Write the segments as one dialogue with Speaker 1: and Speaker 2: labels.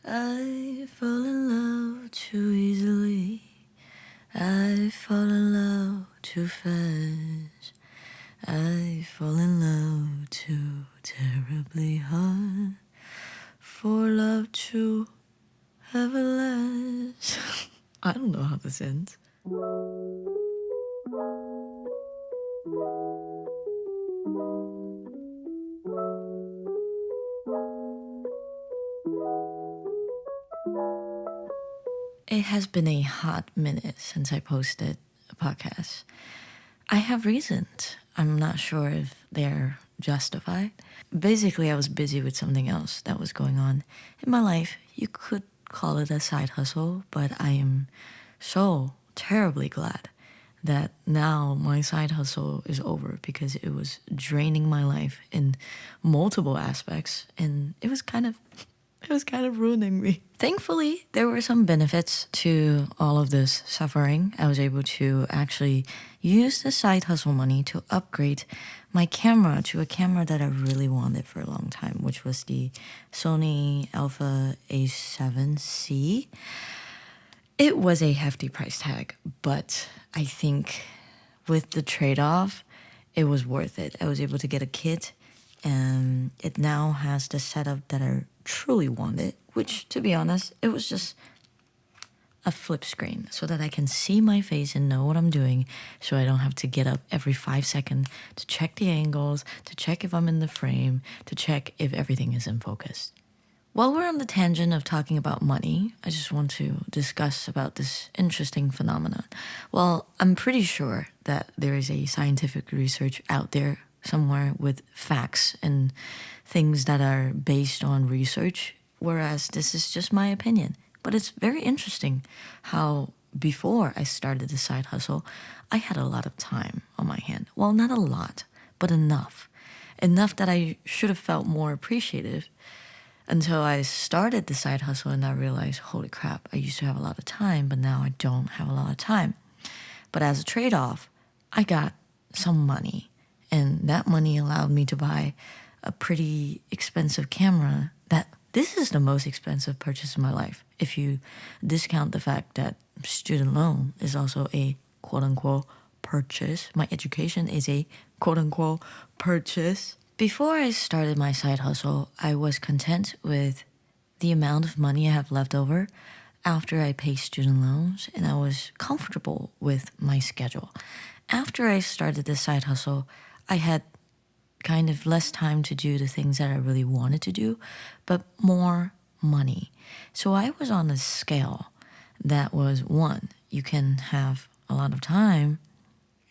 Speaker 1: I fall in love too easily. I fall in love too fast. I fall in love too terribly hard for love to ever last. I don't know how this ends. It has been a hot minute since I posted a podcast. I have reasons. I'm not sure if they're justified. Basically, I was busy with something else that was going on in my life. You could call it a side hustle, but I am so terribly glad that now my side hustle is over because it was draining my life in multiple aspects and it was kind of ruining me. Thankfully, there were some benefits to all of this suffering. I was able to actually use the side hustle money to upgrade my camera to a camera that I really wanted for a long time, which was the Sony Alpha A7C. It was a hefty price tag, but I think with the trade-off, it was worth it. I was able to get a kit, and it now has the setup that I truly wanted, which, to be honest, it was just a flip screen so that I can see my face and know what I'm doing, so I don't have to get up every 5 seconds to check the angles, to check if I'm in the frame, to check if everything is in focus. While we're on the tangent of talking about money, I just want to discuss about this interesting phenomenon. Well, I'm pretty sure that there is a scientific research out there somewhere with facts and things that are based on research, whereas this is just my opinion. But it's very interesting how before I started the side hustle, I had a lot of time on my hand. Well, not a lot, but enough. Enough that I should have felt more appreciative until I started the side hustle and I realized, holy crap, I used to have a lot of time, but now I don't have a lot of time. But as a trade-off, I got some money, and that money allowed me to buy a pretty expensive camera that this is the most expensive purchase in my life. If you discount the fact that student loan is also a quote-unquote purchase, my education is a quote-unquote purchase. Before I started my side hustle, I was content with the amount of money I have left over after I pay student loans, and I was comfortable with my schedule. After I started this side hustle, I had kind of less time to do the things that I really wanted to do, but more money. So I was on a scale that was one, you can have a lot of time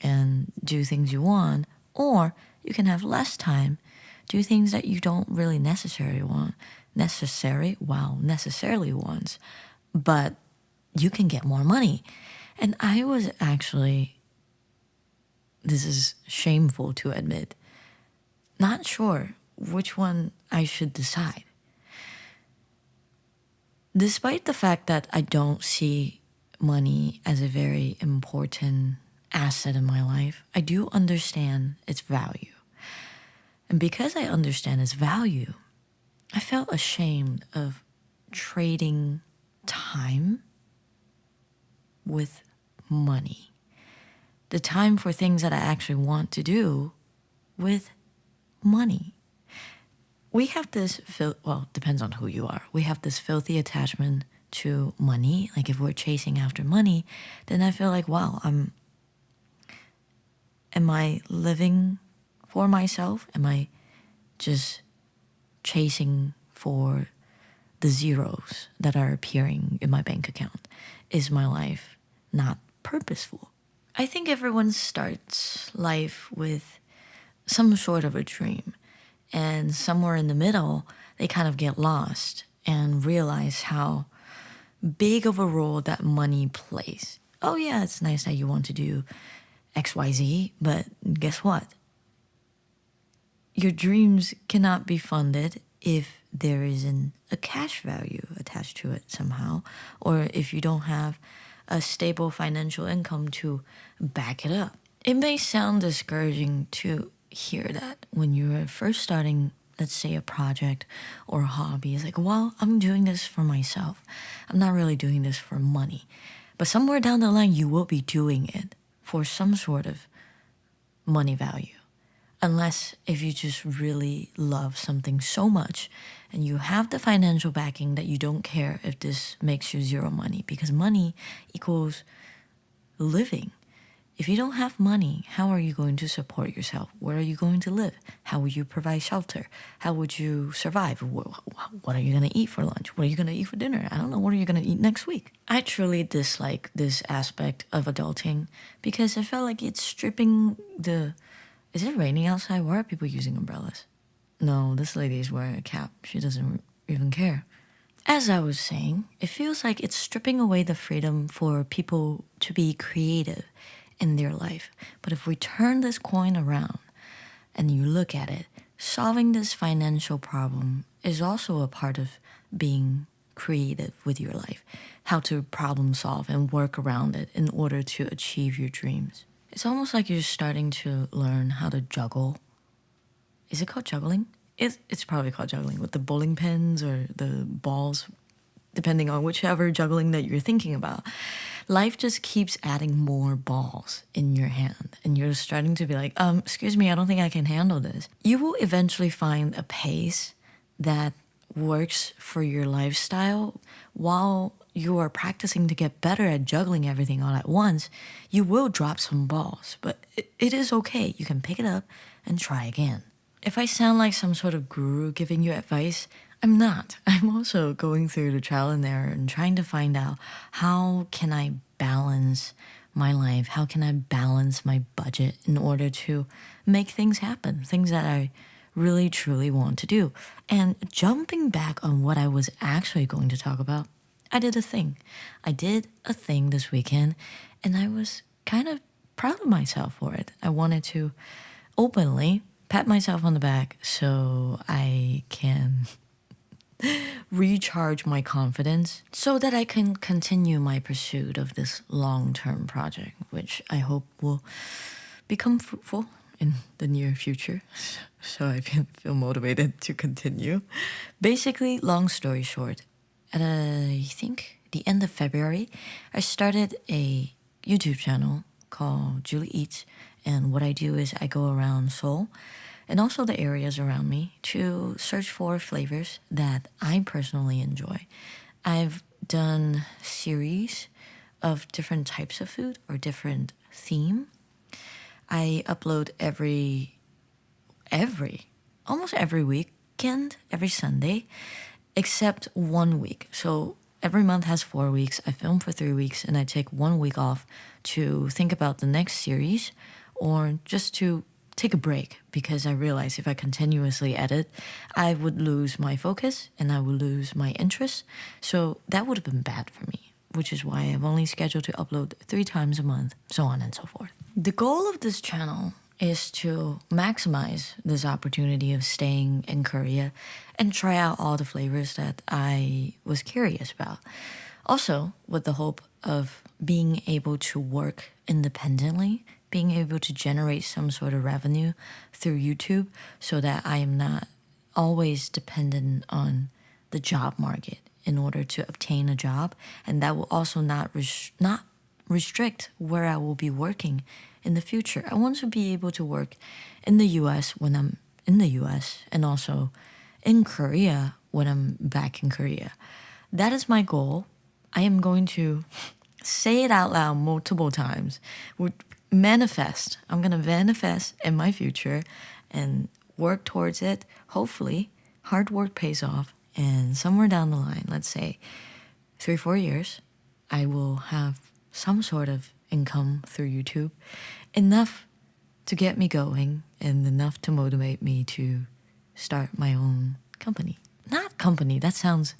Speaker 1: and do things you want, or you can have less time, do things that you don't really necessarily want, but you can get more money. And I was actually, this is shameful to admit, not sure which one I should decide. Despite the fact that I don't see money as a very important asset in my life, I do understand its value. And because I understand its value, I felt ashamed of trading time with money. The time for things that I actually want to do with money. We have this, depends on who you are. We have this filthy attachment to money. Like if we're chasing after money, then I feel like, wow, am I living for myself? Am I just chasing for the zeros that are appearing in my bank account? Is my life not purposeful? I think everyone starts life with some sort of a dream, and somewhere in the middle, they kind of get lost and realize how big of a role that money plays. Oh yeah, it's nice that you want to do XYZ, but guess what? Your dreams cannot be funded if there isn't a cash value attached to it somehow, or if you don't have a stable financial income to back it up. It may sound discouraging to hear that when you're first starting let's say a project or a hobby, it's like, well, I'm doing this for myself. I'm not really doing this for money. But somewhere down the line, you will be doing it for some sort of money value. Unless if you just really love something so much and you have the financial backing that you don't care if this makes you zero money, because money equals living. If you don't have money, how are you going to support yourself? Where are you going to live? How will you provide shelter? How would you survive? What are you going to eat for lunch? What are you going to eat for dinner? I don't know. What are you going to eat next week? I truly dislike this aspect of adulting because I felt like it's stripping the... Is it raining outside? Why are people using umbrellas? No, this lady is wearing a cap. She doesn't even care. As I was saying, it feels like it's stripping away the freedom for people to be creative in their life. But if we turn this coin around and you look at it, solving this financial problem is also a part of being creative with your life. How to problem solve and work around it in order to achieve your dreams. It's almost like you're starting to learn how to juggle. Is it called juggling? It's probably called juggling with the bowling pins or the balls, depending on whichever juggling that you're thinking about. Life just keeps adding more balls in your hand, and you're starting to be like, excuse me, I don't think I can handle this. You will eventually find a pace that works for your lifestyle while you are practicing to get better at juggling everything all at once. You will drop some balls, but it is okay. You can pick it up and try again. If I sound like some sort of guru giving you advice, I'm not. I'm also going through the trial and error and trying to find out how can I balance my life? How can I balance my budget in order to make things happen? Things that I really truly want to do. And jumping back on what I was actually going to talk about, I did a thing. I did a thing this weekend, and I was kind of proud of myself for it. I wanted to openly pat myself on the back so I can recharge my confidence so that I can continue my pursuit of this long-term project, which I hope will become fruitful in the near future. So I feel motivated to continue. Basically, long story short, at I think the end of February, I started a YouTube channel called Julie Eats. And what I do is I go around Seoul and also the areas around me to search for flavors that I personally enjoy. I've done series of different types of food or different theme. I upload almost every weekend, every Sunday, except 1 week. So every month has 4 weeks. I film for 3 weeks and I take 1 week off to think about the next series or just to take a break because I realized if I continuously edit, I would lose my focus and I would lose my interest. So that would have been bad for me, which is why I've only scheduled to upload 3 times a month, so on and so forth. The goal of this channel is to maximize this opportunity of staying in Korea and try out all the flavors that I was curious about. Also, with the hope of being able to work independently, being able to generate some sort of revenue through YouTube so that I am not always dependent on the job market in order to obtain a job. And that will also not restrict where I will be working in the future. I want to be able to work in the US when I'm in the US and also in Korea when I'm back in Korea. That is my goal. I am going to say it out loud multiple times. Manifest. I'm going to manifest in my future and work towards it. Hopefully, hard work pays off. And somewhere down the line, let's say 3-4 years, I will have some sort of income through YouTube, enough to get me going and enough to motivate me to start my own company. Not company, that sounds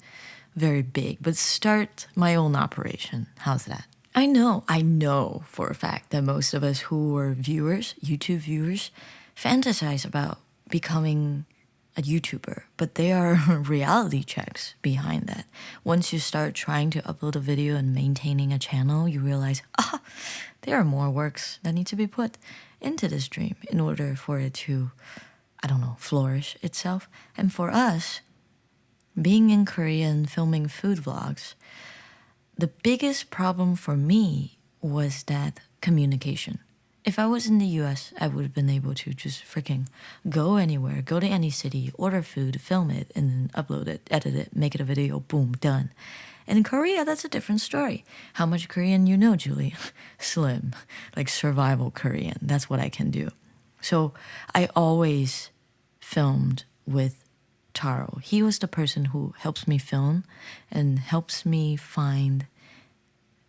Speaker 1: very big, but start my own operation. How's that? I know for a fact that most of us who are viewers, YouTube viewers, fantasize about becoming a YouTuber, but there are reality checks behind that. Once you start trying to upload a video and maintaining a channel, you realize, there are more works that need to be put into this dream in order for it to I don't know, flourish itself. And for us, being in Korea and filming food vlogs, the biggest problem for me was that communication. If I was in the US, I would have been able to just freaking go anywhere, go to any city, order food, film it, and then upload it, edit it, make it a video, boom, done. And in Korea, that's a different story. How much Korean you know, Julie? Slim, like survival Korean. That's what I can do. So I always filmed with Taro. He was the person who helps me film and helps me find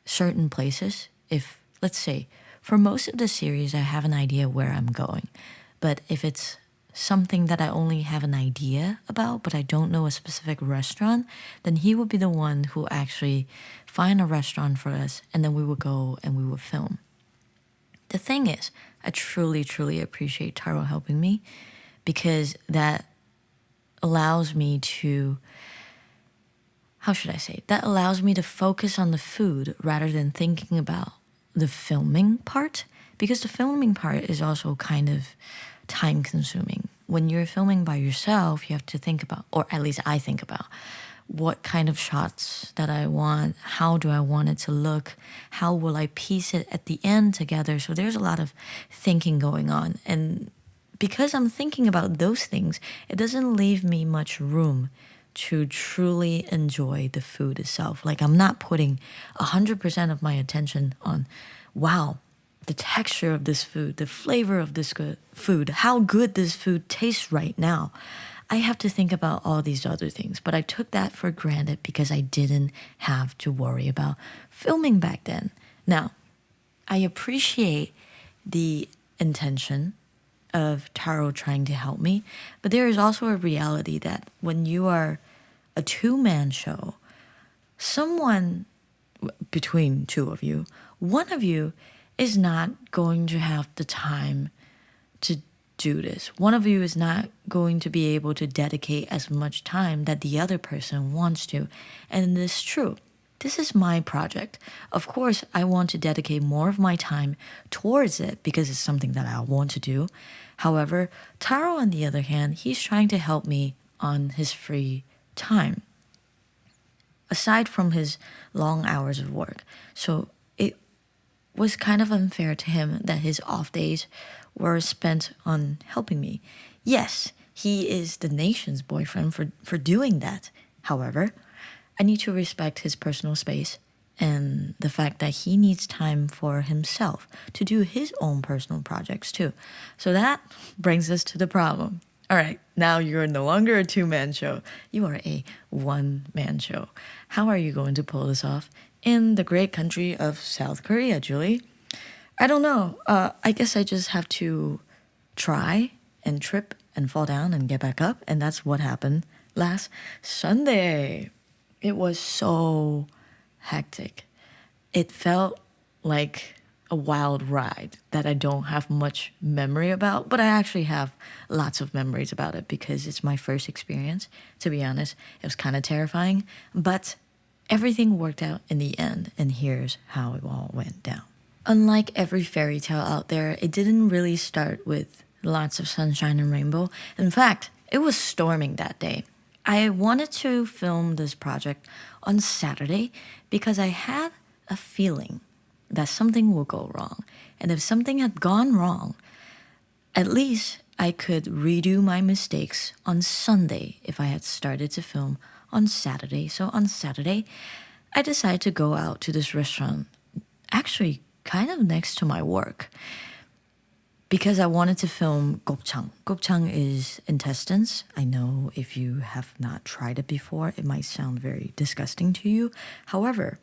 Speaker 1: certain places. If, let's say, for most of the series, I have an idea where I'm going. But if it's something that I only have an idea about, but I don't know a specific restaurant, then he would be the one who actually find a restaurant for us, and then we would go and we would film. The thing is, I truly, truly appreciate Taro helping me because that allows me to, how should I say, that allows me to focus on the food rather than thinking about the filming part, because the filming part is also kind of time consuming. When you're filming by yourself, you have to think about, or at least I think about, what kind of shots that I want, how do I want it to look, how will I piece it at the end together. So there's a lot of thinking going on. And because I'm thinking about those things, it doesn't leave me much room to truly enjoy the food itself. Like I'm not putting 100% of my attention on, wow, the texture of this food, the flavor of this food, how good this food tastes right now. I have to think about all these other things, but I took that for granted because I didn't have to worry about filming back then. Now, I appreciate the intention of Taro trying to help me, but there is also a reality that when you are a two-man show, someone between two of you, one of you is not going to have the time to do this. One of you is not going to be able to dedicate as much time that the other person wants to. And it's true. This is my project. Of course, I want to dedicate more of my time towards it because it's something that I want to do. However, Taro, on the other hand, he's trying to help me on his free time, aside from his long hours of work. So it was kind of unfair to him that his off days were spent on helping me. Yes, he is the nation's boyfriend for doing that. However, I need to respect his personal space and the fact that he needs time for himself to do his own personal projects too. So that brings us to the problem. All right, now you're no longer a two-man show. You are a one-man show. How are you going to pull this off in the great country of South Korea, Julie? I don't know. I guess I just have to try and trip and fall down and get back up. And that's what happened last Sunday. It was so hectic. It felt like a wild ride that I don't have much memory about, but I actually have lots of memories about it because it's my first experience. To be honest, it was kind of terrifying, but everything worked out in the end, and here's how it all went down. Unlike every fairy tale out there, it didn't really start with lots of sunshine and rainbow. In fact, it was storming that day. I wanted to film this project on Saturday because I had a feeling that something will go wrong. And if something had gone wrong, at least I could redo my mistakes on Sunday if I had started to film on Saturday. So on Saturday, I decided to go out to this restaurant, actually kind of next to my work, because I wanted to film gopchang. Gopchang is intestines. I know if you have not tried it before, it might sound very disgusting to you. However,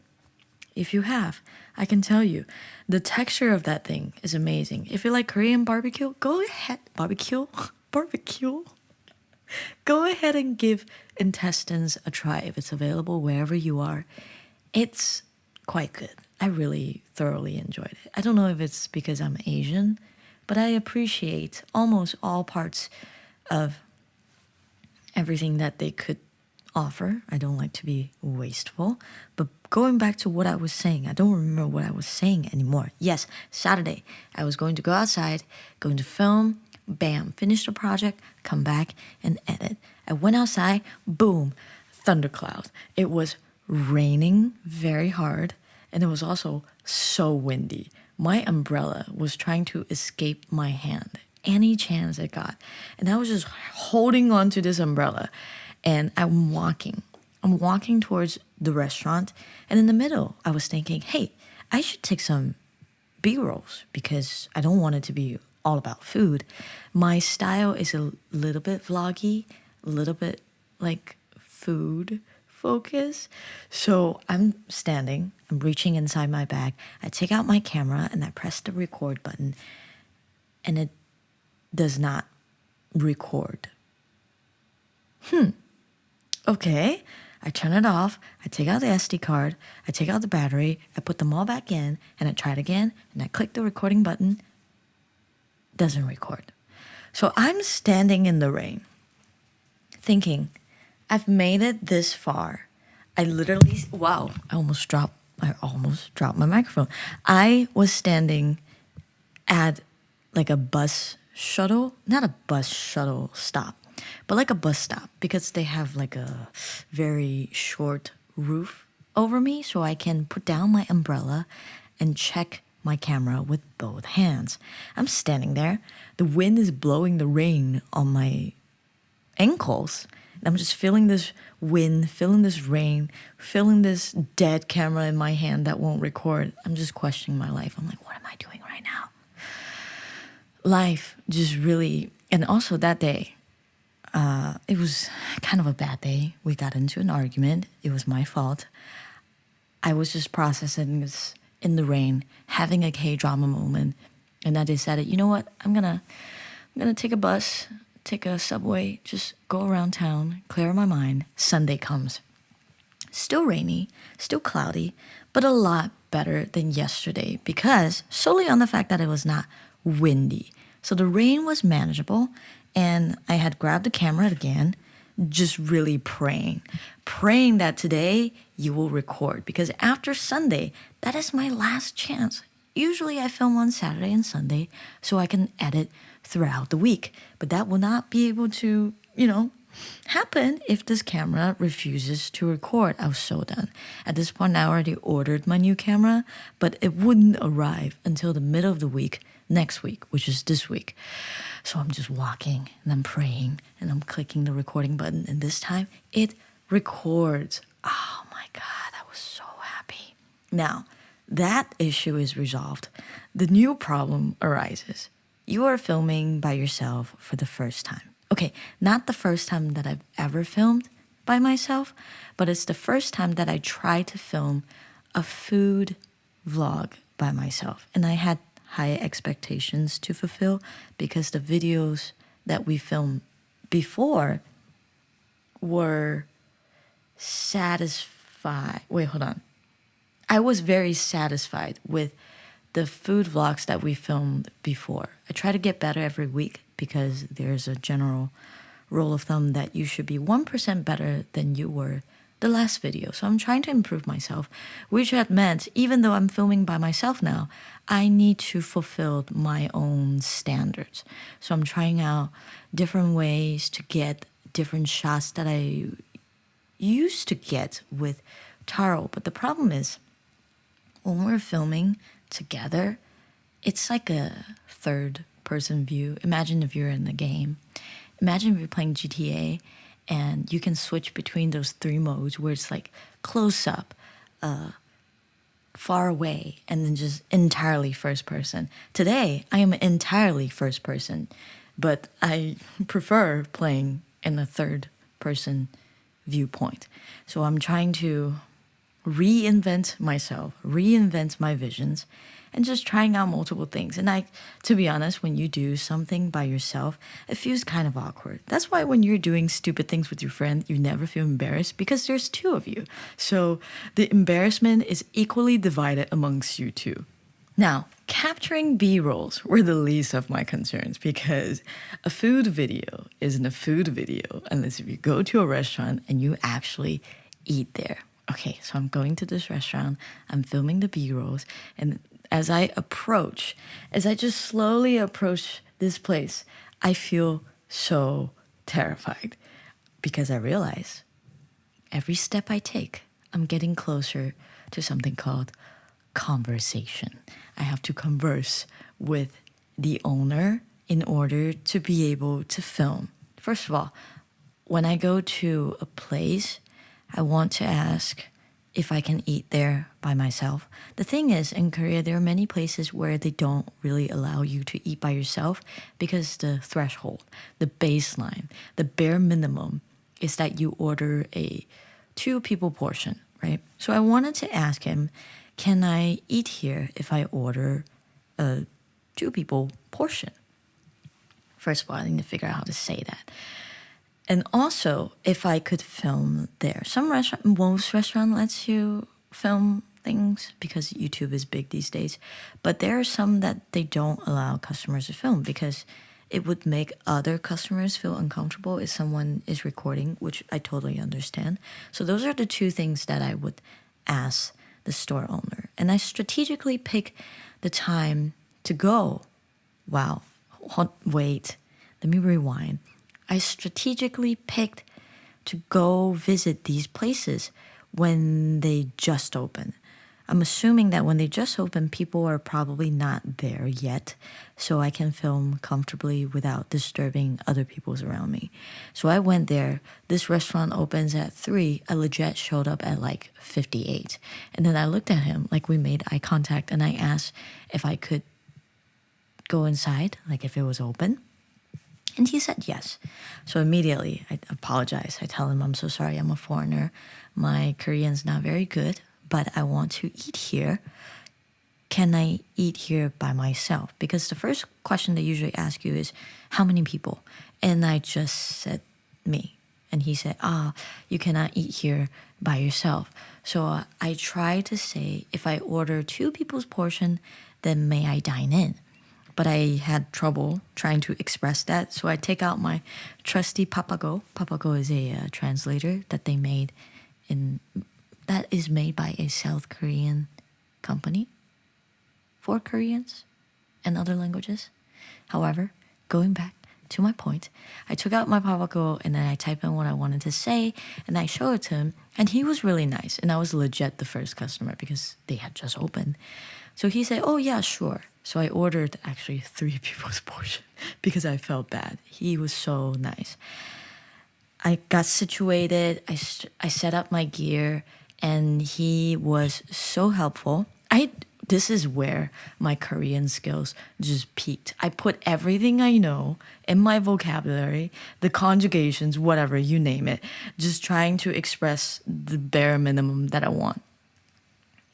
Speaker 1: if you have, I can tell you, the texture of that thing is amazing. If you like Korean barbecue, go ahead. Barbecue? Barbecue? Go ahead and give intestines a try if it's available wherever you are. It's quite good. I really thoroughly enjoyed it. I don't know if it's because I'm Asian, but I appreciate almost all parts of everything that they could offer. I don't like to be wasteful. But going back to what I was saying, I don't remember what I was saying anymore. Yes, Saturday, I was going to go outside, going to film bam, finish the project, come back and edit. I went outside, boom, thunderclouds. It was raining very hard, and it was also so windy. My umbrella was trying to escape my hand any chance it got. And I was just holding on to this umbrella, and I'm walking. I'm walking towards the restaurant, and in the middle, I was thinking, hey, I should take some B-rolls because I don't want it to be all about food. My style is a little bit vloggy, a little bit like food focus. So I'm standing, I'm reaching inside my bag. I take out my camera and I press the record button, and it does not record. Okay. I turn it off, I take out the SD card, I take out the battery, I put them all back in, and I try it again, and I click the recording button. Doesn't record. So I'm standing in the rain, thinking, I've made it this far. I literally, wow, I almost dropped my microphone. I was standing at like a bus shuttle, not a bus shuttle stop, but like a bus stop, because they have like a very short roof over me, so I can put down my umbrella and check my camera with both hands. I'm standing there. The wind is blowing the rain on my ankles. And I'm just feeling this wind, feeling this rain, feeling this dead camera in my hand that won't record. I'm just questioning my life. I'm like, what am I doing right now? Life just really, and also that day, it was kind of a bad day. We got into an argument. It was my fault. I was just processing this in the rain, having a K-drama moment, and I decided, you know what? I'm gonna take a bus, take a subway, just go around town, clear my mind. Sunday comes. Still rainy, still cloudy, but a lot better than yesterday because solely on the fact that it was not windy. So the rain was manageable, and I had grabbed the camera again, just really praying that today you will record, because after Sunday, that is my last chance. Usually I film on Saturday and Sunday so I can edit throughout the week, but that will not be able to, happen if this camera refuses to record. I was so done. At this point, I already ordered my new camera, but it wouldn't arrive until the middle of the week, next week, which is this week. So I'm just walking and I'm praying and I'm clicking the recording button, and this time it records. Oh my God, I was so happy. Now, that issue is resolved. The new problem arises. You are filming by yourself for the first time. Okay, not the first time that I've ever filmed by myself, but it's the first time that I tried to film a food vlog by myself. And I had high expectations to fulfill because the videos that we filmed before were satisfied. Wait, hold on. I was very satisfied with the food vlogs that we filmed before. I try to get better every week because there's a general rule of thumb that you should be 1% better than you were the last video. So I'm trying to improve myself, which had meant even though I'm filming by myself now, I need to fulfill my own standards. So I'm trying out different ways to get different shots that I used to get with Taro. But the problem is, when we're filming together, it's like a third person view. Imagine if you're in the game. Imagine if you're playing GTA and you can switch between those three modes where it's like close up, far away, and then just entirely first person. Today, I am entirely first person, but I prefer playing in a third person viewpoint. So I'm trying to reinvent myself, reinvent my visions, and just trying out multiple things. And to be honest, when you do something by yourself, it feels kind of awkward. That's why when you're doing stupid things with your friend, you never feel embarrassed because there's two of you. So the embarrassment is equally divided amongst you two. Now, capturing B-rolls were the least of my concerns because a food video isn't a food video unless if you go to a restaurant and you actually eat there. Okay, so I'm going to this restaurant, I'm filming the B-rolls, and as I just slowly approach this place, I feel so terrified because I realize every step I take, I'm getting closer to something called conversation. I have to converse with the owner in order to be able to film. First of all, when I go to a place, I want to ask if I can eat there by myself. The thing is, in Korea, there are many places where they don't really allow you to eat by yourself because the threshold, the baseline, the bare minimum is that you order a two people portion, right? So I wanted to ask him, can I eat here if I order a two people portion? First of all, I need to figure out how to say that. And also, if I could film there. Most restaurant lets you film things because YouTube is big these days. But there are some that they don't allow customers to film because it would make other customers feel uncomfortable if someone is recording, which I totally understand. So those are the two things that I would ask the store owner. And I strategically pick the time to go. Wow. Wait, let me rewind. I strategically picked to go visit these places when they just open. I'm assuming that when they just open, people are probably not there yet, so I can film comfortably without disturbing other people's around me. So I went there. This restaurant opens at 3. I legit showed up at like 58. And then I looked at him, like we made eye contact, and I asked if I could go inside, like if it was open. And he said yes. So immediately I apologize. I tell him, I'm so sorry, I'm a foreigner. My Korean's not very good, but I want to eat here. Can I eat here by myself? Because the first question they usually ask you is, how many people? And I just said, me. And he said, you cannot eat here by yourself. So I tried to say, if I order two people's portion, then may I dine in? But I had trouble trying to express that. So I take out my trusty Papago. Papago is a translator that they made that is made by a South Korean company for Koreans and other languages. However, going back to my point, I took out my Papago and then I typed in what I wanted to say and I showed it to him. And he was really nice. And I was legit the first customer because they had just opened. So he said, oh yeah, sure. So I ordered actually 3 people's portion because I felt bad. He was so nice. I got situated. I set up my gear, and he was so helpful. This is where my Korean skills just peaked. I put everything I know in my vocabulary, the conjugations, whatever, you name it, just trying to express the bare minimum that I want.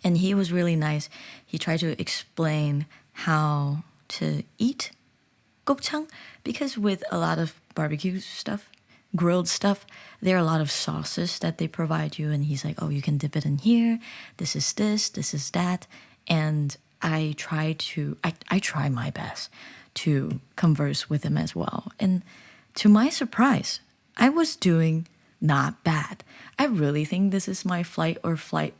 Speaker 1: And he was really nice. He tried to explain how to eat gopchang because with a lot of barbecue stuff, grilled stuff, there are a lot of sauces that they provide you. And he's like, oh, you can dip it in here. This is that. And I try my best to converse with him as well. And to my surprise, I was doing not bad. I really think this is my fight or flight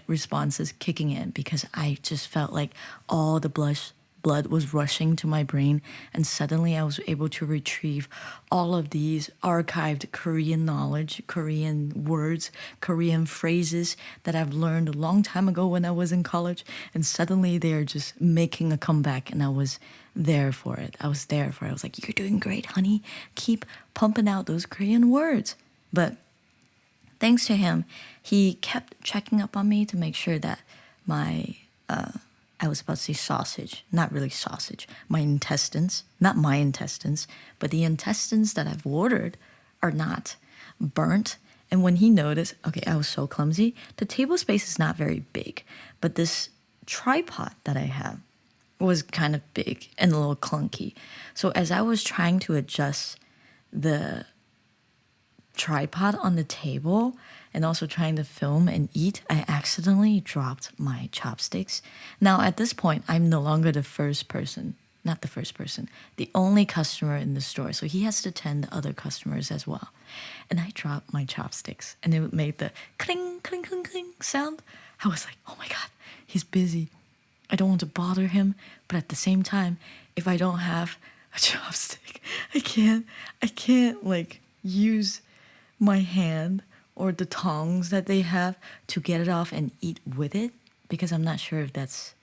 Speaker 1: responses kicking in because I just felt like all the blood was rushing to my brain and suddenly I was able to retrieve all of these archived Korean knowledge, Korean words, Korean phrases that I've learned a long time ago when I was in college and suddenly they're just making a comeback and I was there for it. I was like, you're doing great, honey. Keep pumping out those Korean words. But thanks to him, he kept checking up on me to make sure that I was about to say sausage, not really sausage, my intestines, not my intestines, but the intestines that I've ordered are not burnt. And when he noticed, okay, I was so clumsy. The table space is not very big, but this tripod that I have was kind of big and a little clunky. So as I was trying to adjust the tripod on the table and also trying to film and eat, I accidentally dropped my chopsticks. Now at this point, I'm no longer the only customer in the store. So he has to tend to other customers as well. And I dropped my chopsticks and it made the cling, cling, cling, cling sound. I was like, oh my God, he's busy. I don't want to bother him, but at the same time, if I don't have a chopstick, I can't like use my hand or the tongs that they have to get it off and eat with it, because I'm not sure if that's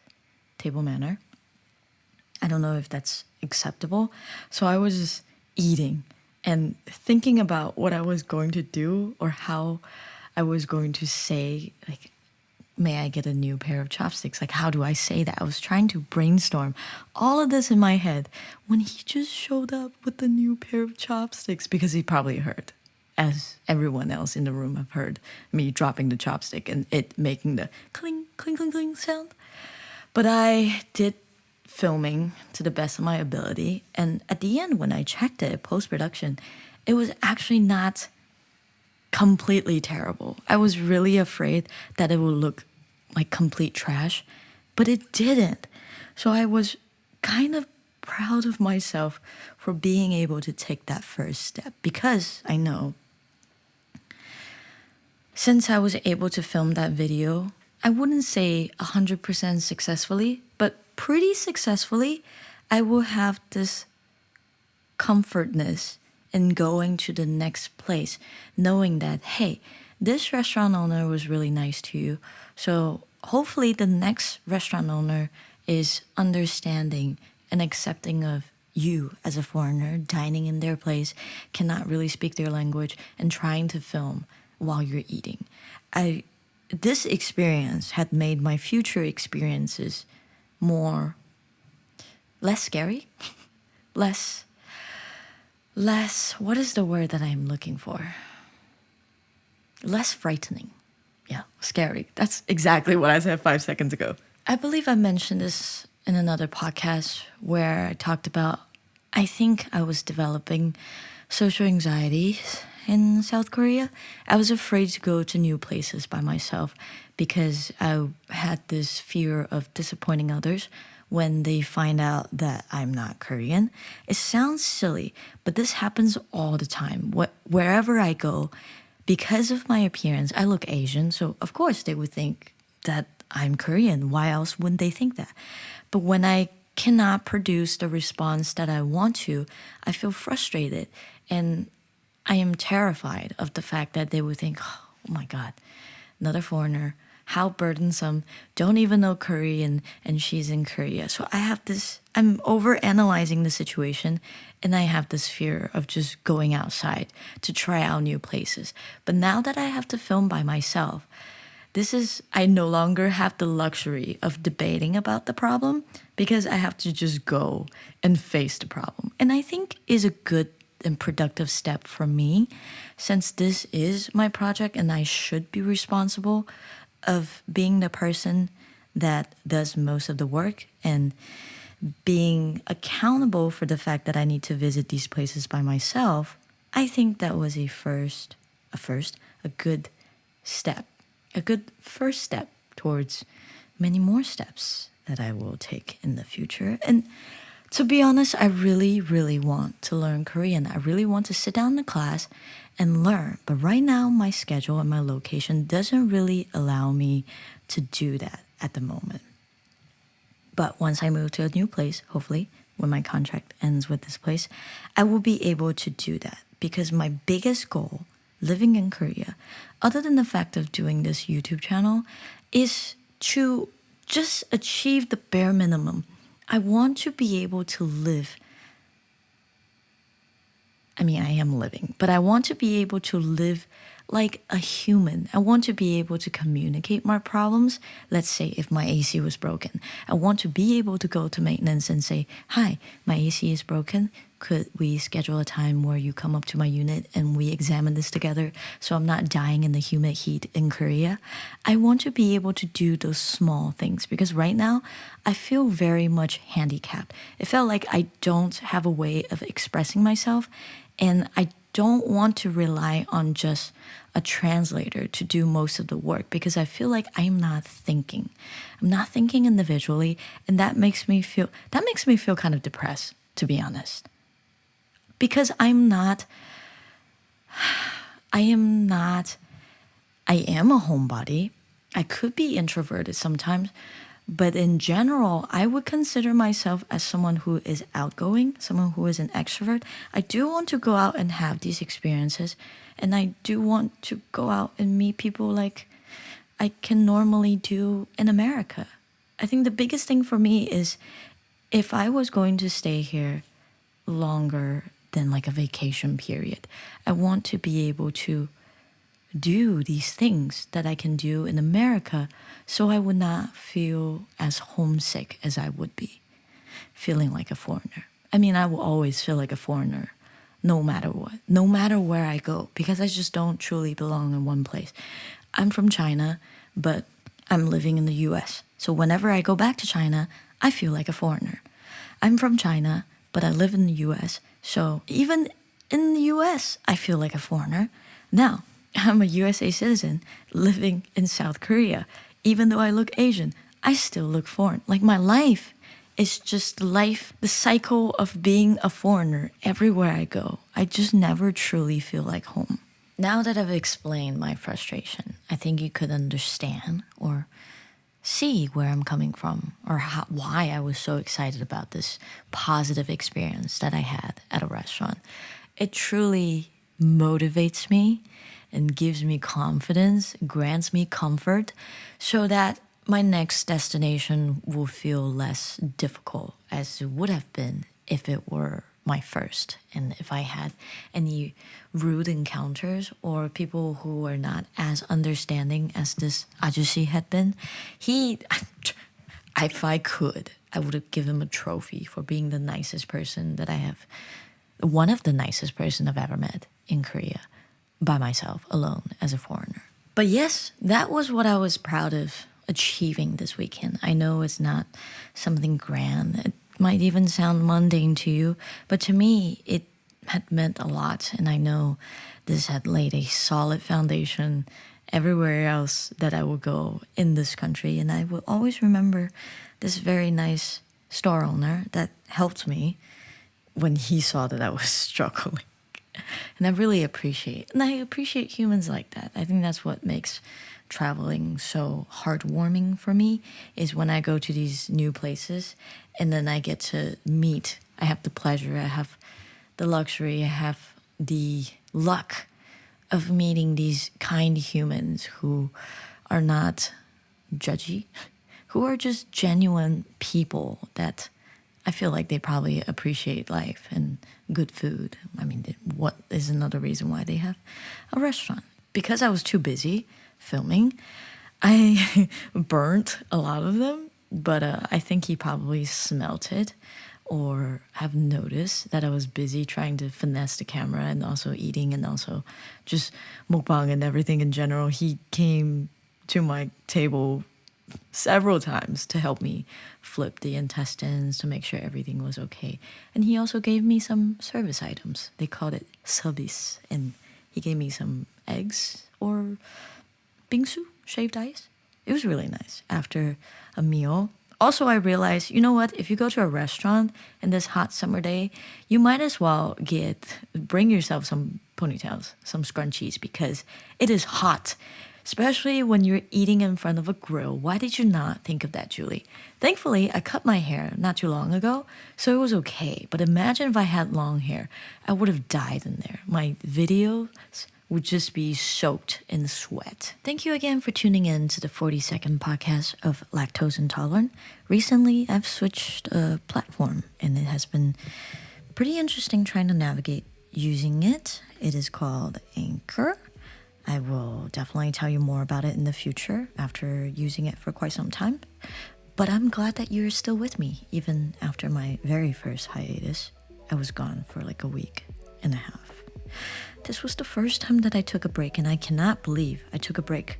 Speaker 1: table manner. I don't know if that's acceptable. So I was just eating and thinking about what I was going to do or how I was going to say, like, may I get a new pair of chopsticks? Like, how do I say that? I was trying to brainstorm all of this in my head when he just showed up with the new pair of chopsticks, because he probably heard, as everyone else in the room have heard, me dropping the chopstick and it making the cling, cling, cling, cling sound. But I did filming to the best of my ability. And at the end, when I checked it post production, it was actually not completely terrible. I was really afraid that it would look like complete trash, but it didn't. So I was kind of proud of myself for being able to take that first step, because I know since I was able to film that video, I wouldn't say 100% successfully, but pretty successfully, I will have this comfortness in going to the next place, knowing that, hey, this restaurant owner was really nice to you. So hopefully the next restaurant owner is understanding and accepting of you as a foreigner dining in their place, cannot really speak their language, and trying to film while you're eating. This experience had made my future experiences less scary, less what is the word that I'm looking for? Less frightening. Yeah, scary. That's exactly what I said 5 seconds ago. I believe I mentioned this in another podcast where I talked about, I think I was developing social anxiety in South Korea. I was afraid to go to new places by myself because I had this fear of disappointing others when they find out that I'm not Korean. It sounds silly, but this happens all the time. Wherever I go, because of my appearance, I look Asian, so of course they would think that I'm Korean. Why else wouldn't they think that? But when I cannot produce the response that I want to, I feel frustrated, and I am terrified of the fact that they would think, oh my God, another foreigner, how burdensome, don't even know Korean, and she's in Korea. So I'm over-analyzing the situation, and I have this fear of just going outside to try out new places. But now that I have to film by myself, I no longer have the luxury of debating about the problem, because I have to just go and face the problem. And I think is a good and productive step for me, since this is my project and I should be responsible of being the person that does most of the work and being accountable for the fact that I need to visit these places by myself. I think that was a good step, a good first step towards many more steps that I will take in the future. And to be honest, I really, really want to learn Korean. I really want to sit down in the class and learn. But right now, my schedule and my location doesn't really allow me to do that at the moment. But once I move to a new place, hopefully, when my contract ends with this place, I will be able to do that. Because my biggest goal living in Korea, other than the fact of doing this YouTube channel, is to just achieve the bare minimum. I want to be able to live. I mean, I am living, but I want to be able to live like a human. I want to be able to communicate my problems. Let's say if my AC was broken, I want to be able to go to maintenance and say, hi, my AC is broken. Could we schedule a time where you come up to my unit and we examine this together so I'm not dying in the humid heat in Korea? I want to be able to do those small things, because right now I feel very much handicapped. It felt like I don't have a way of expressing myself, and I don't want to rely on just a translator to do most of the work, because I feel like I'm not thinking. I'm not thinking individually, and that makes me feel kind of depressed, to be honest. Because I am a homebody. I could be introverted sometimes, But in general, I would consider myself as someone who is outgoing, someone who is an extrovert. I do want to go out and have these experiences, and I do want to go out and meet people like I can normally do in America. I think the biggest thing for me is if I was going to stay here longer than like a vacation period, I want to be able to do these things that I can do in America so I would not feel as homesick as I would be feeling like a foreigner. I mean, I will always feel like a foreigner no matter what, no matter where I go, because I just don't truly belong in one place. I'm from China, but I'm living in the US. So whenever I go back to China, I feel like a foreigner. I'm from China, but I live in the US. So even in the US, I feel like a foreigner. Now, I'm a USA citizen living in South Korea. Even though I look Asian, I still look foreign. Like my life is just life, the cycle of being a foreigner everywhere I go. I just never truly feel like home. Now that I've explained my frustration, I think you could understand or see where I'm coming from or why I was so excited about this positive experience that I had at a restaurant. It truly motivates me and gives me confidence, grants me comfort so that my next destination will feel less difficult as it would have been if it were my first and if I had any rude encounters or people who were not as understanding as this ajushi had been. If I could, I would have given him a trophy for being the nicest person that I have, one of the nicest person I've ever met in Korea by myself, alone, as a foreigner. But yes, that was what I was proud of achieving this weekend. I know it's not something grand. It might even sound mundane to you, but to me, it had meant a lot. And I know this had laid a solid foundation everywhere else that I will go in this country. And I will always remember this very nice store owner that helped me when he saw that I was struggling. And I really appreciate, and I appreciate humans like that. I think that's what makes traveling so heartwarming for me is when I go to these new places and then I get to meet. I have the pleasure, I have the luxury, I have the luck of meeting these kind humans who are not judgy, who are just genuine people that I feel like they probably appreciate life and good food. I mean, what is another reason why they have a restaurant? Because I was too busy filming, I burnt a lot of them, but I think he probably smelt it or have noticed that I was busy trying to finesse the camera and also eating and also just mukbang and everything in general. He came to my table several times to help me flip the intestines to make sure everything was okay. And he also gave me some service items. They called it service. And he gave me some eggs or bingsu, shaved ice. It was really nice after a meal. Also, I realized, you know what? If you go to a restaurant in this hot summer day, you might as well bring yourself some ponytails, some scrunchies, because it is hot. Especially when you're eating in front of a grill. Why did you not think of that, Julie? Thankfully, I cut my hair not too long ago, so it was okay. But imagine if I had long hair. I would have died in there. My videos would just be soaked in sweat. Thank you again for tuning in to the 40-second podcast of Lactose Intolerant. Recently, I've switched a platform, and it has been pretty interesting trying to navigate using it. It is called Anchor. I will definitely tell you more about it in the future after using it for quite some time. But I'm glad that you're still with me, even after my very first hiatus. I was gone for like a week and a half. This was the first time that I took a break, and I cannot believe I took a break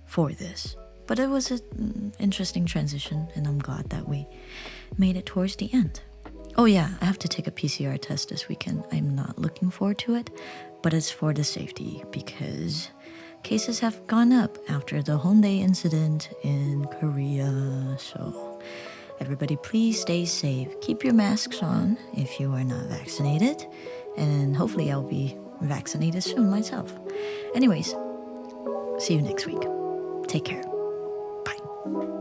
Speaker 1: for this. But it was an interesting transition, and I'm glad that we made it towards the end. Oh yeah, I have to take a PCR test this weekend. I'm not looking forward to it, but it's for the safety because cases have gone up after the Hyundai incident in Korea. So everybody please stay safe. Keep your masks on if you are not vaccinated, and hopefully I'll be vaccinated soon myself. Anyways, see you next week. Take care. Bye.